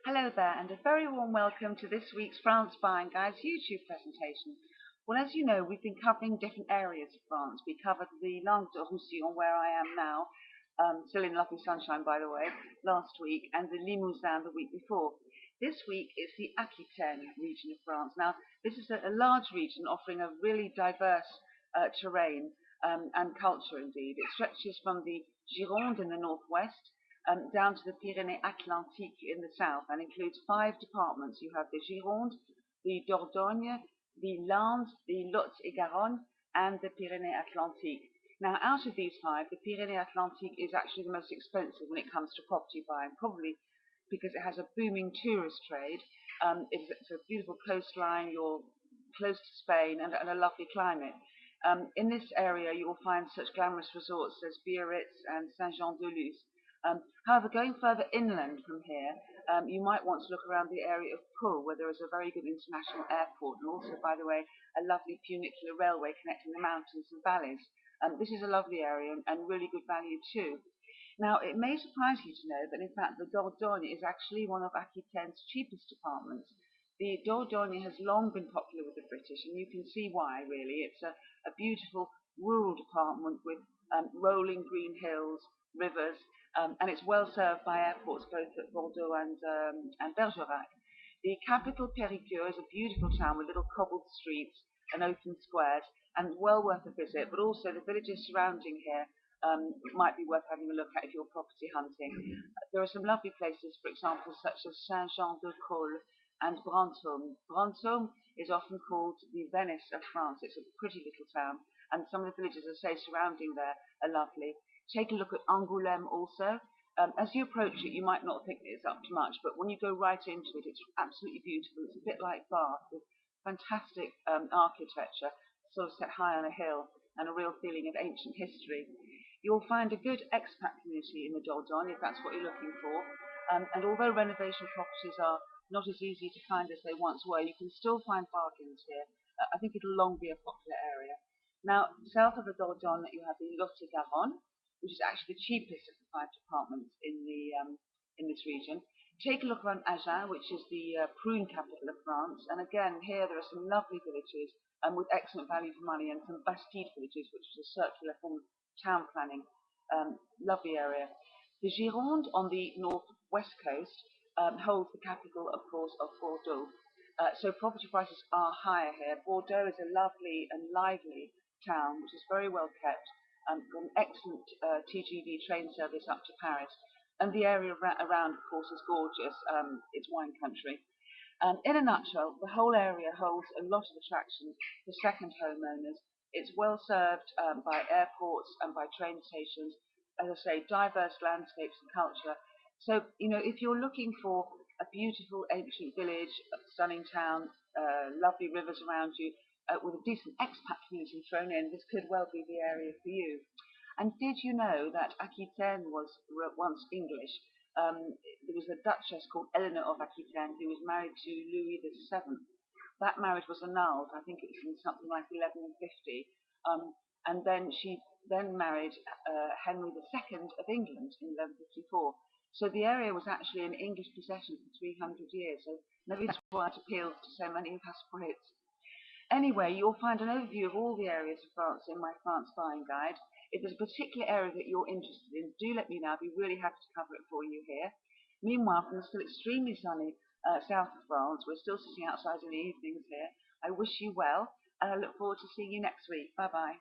Hello there, and a very warm welcome to this week's France Buying Guide's YouTube presentation. Well, as you know, we've been covering different areas of France. We covered the Languedoc-Roussillon, where I am now, still in lovely sunshine, by the way, last week, and the Limousin the week before. This week is the Aquitaine region of France. Now, this is a large region offering a really diverse terrain and culture indeed. It stretches from the Gironde in the northwest down to the Pyrénées-Atlantiques in the south, and includes 5 departments. You have the Gironde, the Dordogne, the Landes, the Lot-et-Garonne, and the Pyrénées-Atlantiques. Now, out of these 5, the Pyrénées-Atlantiques is actually the most expensive when it comes to property buying, probably because it has a booming tourist trade. It's a beautiful coastline, you're close to Spain, and a lovely climate. In this area, you will find such glamorous resorts as Biarritz and Saint-Jean-de-Luz. However, going further inland from here, you might want to look around the area of Pau, where there is a very good international airport, and also, by the way, a lovely funicular railway connecting the mountains and valleys. This is a lovely area and really good value too. Now, it may surprise you to know that, in fact, the Dordogne is actually one of Aquitaine's cheapest departments. The Dordogne has long been popular with the British, and you can see why, really. It's a beautiful rural department with rolling green hills, rivers, and it's well served by airports both at Bordeaux and Bergerac. The capital, Périgueux, is a beautiful town with little cobbled streets and open squares, and well worth a visit, but also the villages surrounding here might be worth having a look at if you're property hunting. There are some lovely places, for example, such as Saint-Jean-de-Cole and Brantôme. Brantôme is often called the Venice of France. It's a pretty little town, and some of the villages, as I say, surrounding there are lovely. Take a look at Angoulême also. As you approach it, you might not think it's up to much, but when you go right into it, it's absolutely beautiful. It's a bit like Bath, with fantastic architecture, sort of set high on a hill, and a real feeling of ancient history. You'll find a good expat community in the Dordogne, if that's what you're looking for. And although renovation properties are not as easy to find as they once were, you can still find bargains here. I think it'll long be a popular area. Now, south of the Dordogne, you have the Lot-et-Garonne, which is actually the cheapest of the 5 departments in this region. Take a look around Agen, which is the prune capital of France. And again, here there are some lovely villages with excellent value for money, and some Bastide villages, which is a circular form of town planning. Lovely area. The Gironde on the northwest coast holds the capital, of course, of Bordeaux. So property prices are higher here. Bordeaux is a lovely and lively town, which is very well kept, got an excellent TGV train service up to Paris. And the area around, of course, is gorgeous. It's wine country. In a nutshell, the whole area holds a lot of attraction for second homeowners. It's well served by airports and by train stations, as I say, diverse landscapes and culture. So, if you're looking for a beautiful ancient village, a stunning town, lovely rivers around you, with a decent expat community thrown in, this could well be the area for you. And did you know that Aquitaine was once English? There was a duchess called Eleanor of Aquitaine who was married to Louis VII. That marriage was annulled. I think it was in something like 1150. And then she married Henry II of England in 1154. So the area was actually an English possession for 300 years. So maybe that's why it appeals to so many of us Brits. Anyway, you'll find an overview of all the areas of France in my France Buying Guide. If there's a particular area that you're interested in, do let me know. I'd be really happy to cover it for you here. Meanwhile, from the still extremely sunny south of France, we're still sitting outside in the evenings here. I wish you well, and I look forward to seeing you next week. Bye-bye.